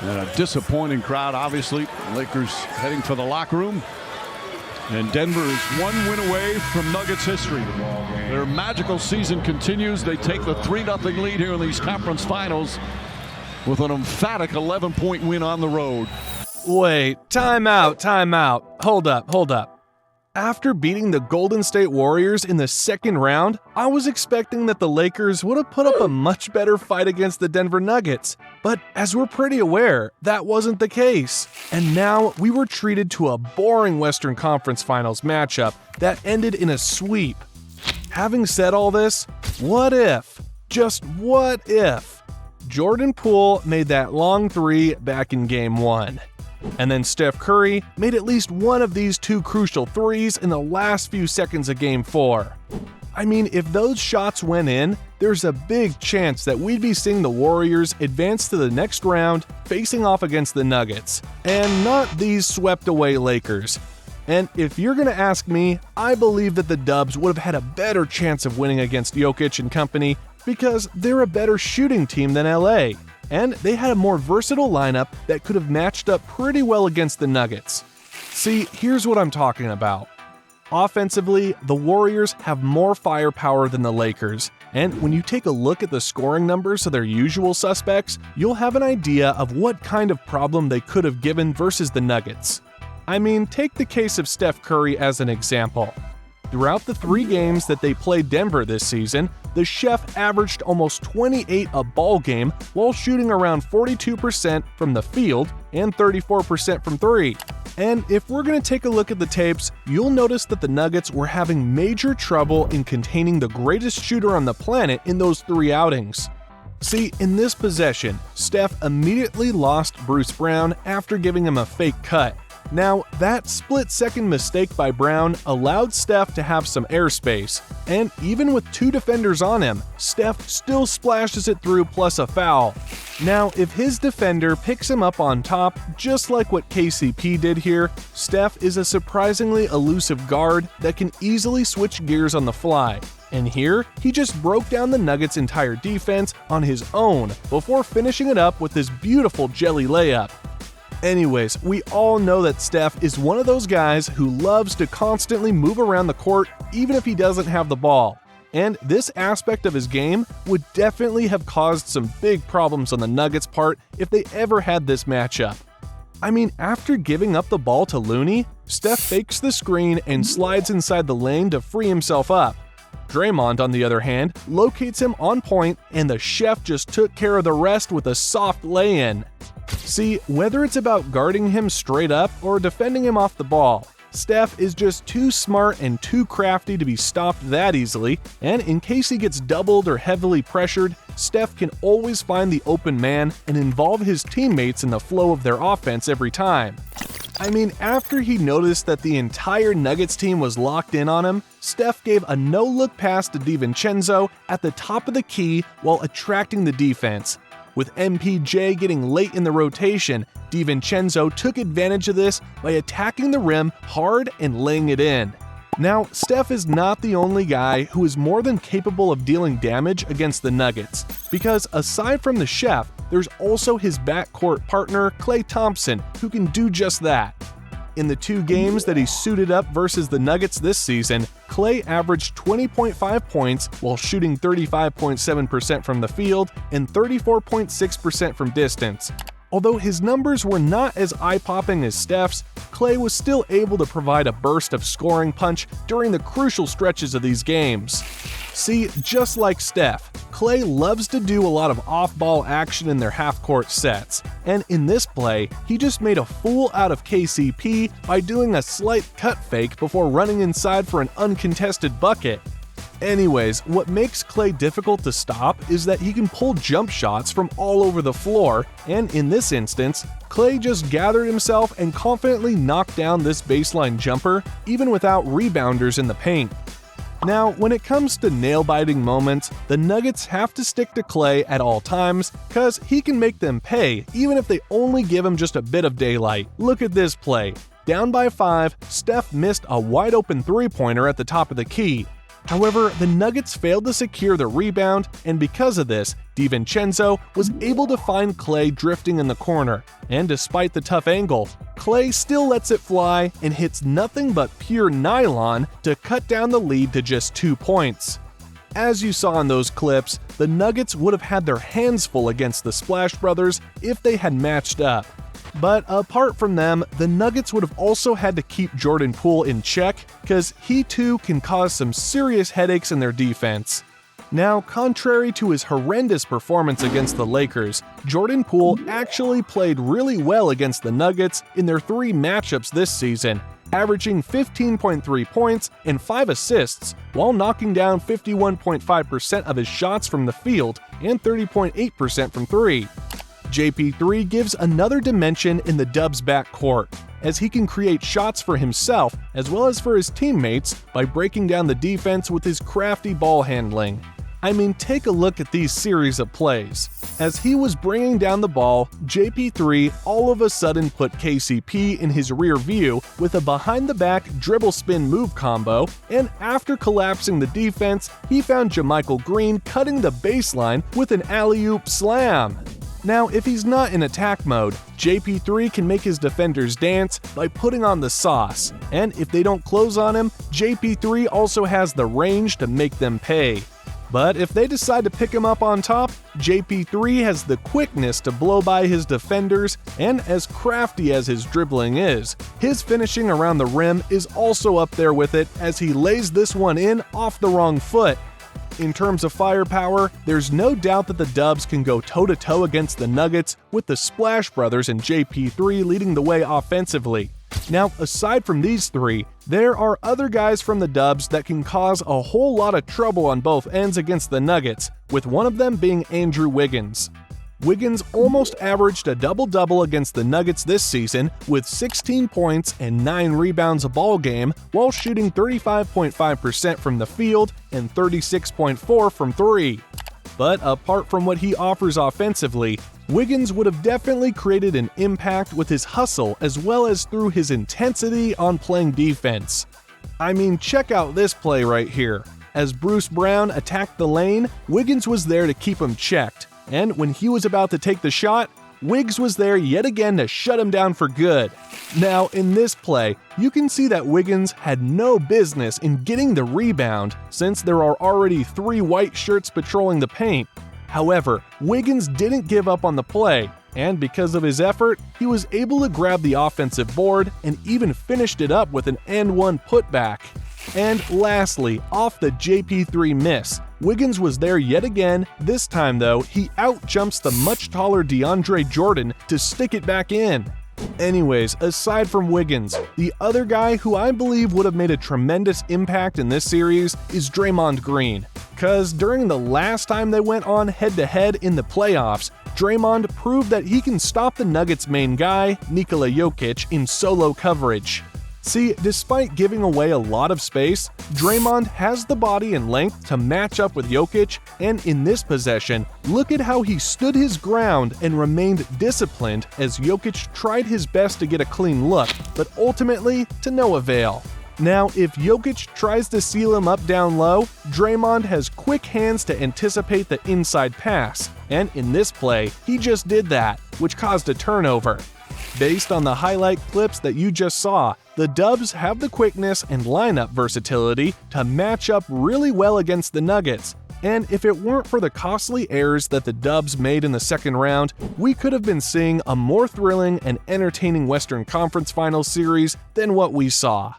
And a disappointing crowd, obviously. Lakers heading for the locker room. And Denver is one win away from Nuggets history. Their magical season continues. They take the 3-0 lead here in these conference finals with an emphatic 11-point win on the road. Wait, time out. Hold up. After beating the Golden State Warriors in the second round, I was expecting that the Lakers would have put up a much better fight against the Denver Nuggets. But as we're pretty aware, that wasn't the case. And now we were treated to a boring Western Conference Finals matchup that ended in a sweep. Having said all this, what if, just what if, Jordan Poole made that long three back in Game 1? And then Steph Curry made at least one of these two crucial threes in the last few seconds of Game 4. I mean, if those shots went in, there's a big chance that we'd be seeing the Warriors advance to the next round facing off against the Nuggets, and not these swept-away Lakers. And if you're going to ask me, I believe that the Dubs would have had a better chance of winning against Jokic and company because they're a better shooting team than LA. And they had a more versatile lineup that could have matched up pretty well against the Nuggets. See, here's what I'm talking about. Offensively, the Warriors have more firepower than the Lakers, and when you take a look at the scoring numbers of their usual suspects, you'll have an idea of what kind of problem they could have given versus the Nuggets. I mean, take the case of Steph Curry as an example. Throughout the 3 games that they played Denver this season, the Chef averaged almost 28 a ball game while shooting around 42% from the field and 34% from 3. And if we're going to take a look at the tapes, you'll notice that the Nuggets were having major trouble in containing the greatest shooter on the planet in those 3 outings. See, in this possession, Steph immediately lost Bruce Brown after giving him a fake cut. Now, that split-second mistake by Brown allowed Steph to have some airspace, and even with 2 defenders on him, Steph still splashes it through plus a foul. Now, if his defender picks him up on top, just like what KCP did here, Steph is a surprisingly elusive guard that can easily switch gears on the fly. And here, he just broke down the Nuggets' entire defense on his own before finishing it up with this beautiful jelly layup. Anyways, we all know that Steph is one of those guys who loves to constantly move around the court even if he doesn't have the ball. And this aspect of his game would definitely have caused some big problems on the Nuggets' part if they ever had this matchup. I mean, after giving up the ball to Looney, Steph fakes the screen and slides inside the lane to free himself up. Draymond, on the other hand, locates him on point, and the Chef just took care of the rest with a soft lay-in. See, whether it's about guarding him straight up or defending him off the ball, Steph is just too smart and too crafty to be stopped that easily, and in case he gets doubled or heavily pressured, Steph can always find the open man and involve his teammates in the flow of their offense every time. I mean, after he noticed that the entire Nuggets team was locked in on him, Steph gave a no-look pass to DiVincenzo at the top of the key while attracting the defense. With MPJ getting late in the rotation, DiVincenzo took advantage of this by attacking the rim hard and laying it in. Now, Steph is not the only guy who is more than capable of dealing damage against the Nuggets, because aside from the Chef, there's also his backcourt partner Klay Thompson, who can do just that. In the 2 games that he suited up versus the Nuggets this season, Klay averaged 20.5 points while shooting 35.7% from the field and 34.6% from distance. Although his numbers were not as eye-popping as Steph's, Klay was still able to provide a burst of scoring punch during the crucial stretches of these games. See, just like Steph, Klay loves to do a lot of off-ball action in their half-court sets, and in this play, he just made a fool out of KCP by doing a slight cut fake before running inside for an uncontested bucket. Anyways, what makes Klay difficult to stop is that he can pull jump shots from all over the floor, and in this instance, Klay just gathered himself and confidently knocked down this baseline jumper, even without rebounders in the paint. Now, when it comes to nail-biting moments, the Nuggets have to stick to Klay at all times, cause he can make them pay even if they only give him just a bit of daylight. Look at this play. Down by 5, Steph missed a wide-open three-pointer at the top of the key. However, the Nuggets failed to secure the rebound, and because of this, DiVincenzo was able to find Klay drifting in the corner, and despite the tough angle, Klay still lets it fly and hits nothing but pure nylon to cut down the lead to just 2 points. As you saw in those clips, the Nuggets would have had their hands full against the Splash Brothers if they had matched up. But apart from them, the Nuggets would have also had to keep Jordan Poole in check, because he too can cause some serious headaches in their defense. Now, contrary to his horrendous performance against the Lakers, Jordan Poole actually played really well against the Nuggets in their 3 matchups this season, averaging 15.3 points and 5 assists, while knocking down 51.5% of his shots from the field and 30.8% from 3. JP3 gives another dimension in the Dubs' backcourt, as he can create shots for himself as well as for his teammates by breaking down the defense with his crafty ball handling. I mean, take a look at these series of plays. As he was bringing down the ball, JP3 all of a sudden put KCP in his rear view with a behind-the-back dribble spin move combo, and after collapsing the defense, he found JaMychal Green cutting the baseline with an alley-oop slam. Now, if he's not in attack mode, JP3 can make his defenders dance by putting on the sauce, and if they don't close on him, JP3 also has the range to make them pay. But if they decide to pick him up on top, JP3 has the quickness to blow by his defenders, and as crafty as his dribbling is, his finishing around the rim is also up there with it as he lays this one in off the wrong foot. In terms of firepower, there's no doubt that the Dubs can go toe-to-toe against the Nuggets, with the Splash Brothers and JP3 leading the way offensively. Now, aside from these 3, there are other guys from the Dubs that can cause a whole lot of trouble on both ends against the Nuggets, with one of them being Andrew Wiggins. Wiggins almost averaged a double-double against the Nuggets this season with 16 points and 9 rebounds a ball game, while shooting 35.5% from the field and 36.4% from 3. But apart from what he offers offensively, Wiggins would have definitely created an impact with his hustle as well as through his intensity on playing defense. I mean, check out this play right here. As Bruce Brown attacked the lane, Wiggins was there to keep him checked. And when he was about to take the shot, Wiggs was there yet again to shut him down for good. Now, in this play, you can see that Wiggins had no business in getting the rebound since there are already 3 white shirts patrolling the paint. However, Wiggins didn't give up on the play, and because of his effort, he was able to grab the offensive board and even finished it up with an and-one putback. And lastly, off the JP3 miss, Wiggins was there yet again. This time though, he outjumps the much taller DeAndre Jordan to stick it back in. Anyways, aside from Wiggins, the other guy who I believe would have made a tremendous impact in this series is Draymond Green. Cause during the last time they went on head-to-head in the playoffs, Draymond proved that he can stop the Nuggets' main guy, Nikola Jokic, in solo coverage. See, despite giving away a lot of space, Draymond has the body and length to match up with Jokic, and in this possession, look at how he stood his ground and remained disciplined as Jokic tried his best to get a clean look, but ultimately to no avail. Now, if Jokic tries to seal him up down low, Draymond has quick hands to anticipate the inside pass, and in this play, he just did that, which caused a turnover. Based on the highlight clips that you just saw, the Dubs have the quickness and lineup versatility to match up really well against the Nuggets, and if it weren't for the costly errors that the Dubs made in the second round, we could have been seeing a more thrilling and entertaining Western Conference Finals series than what we saw.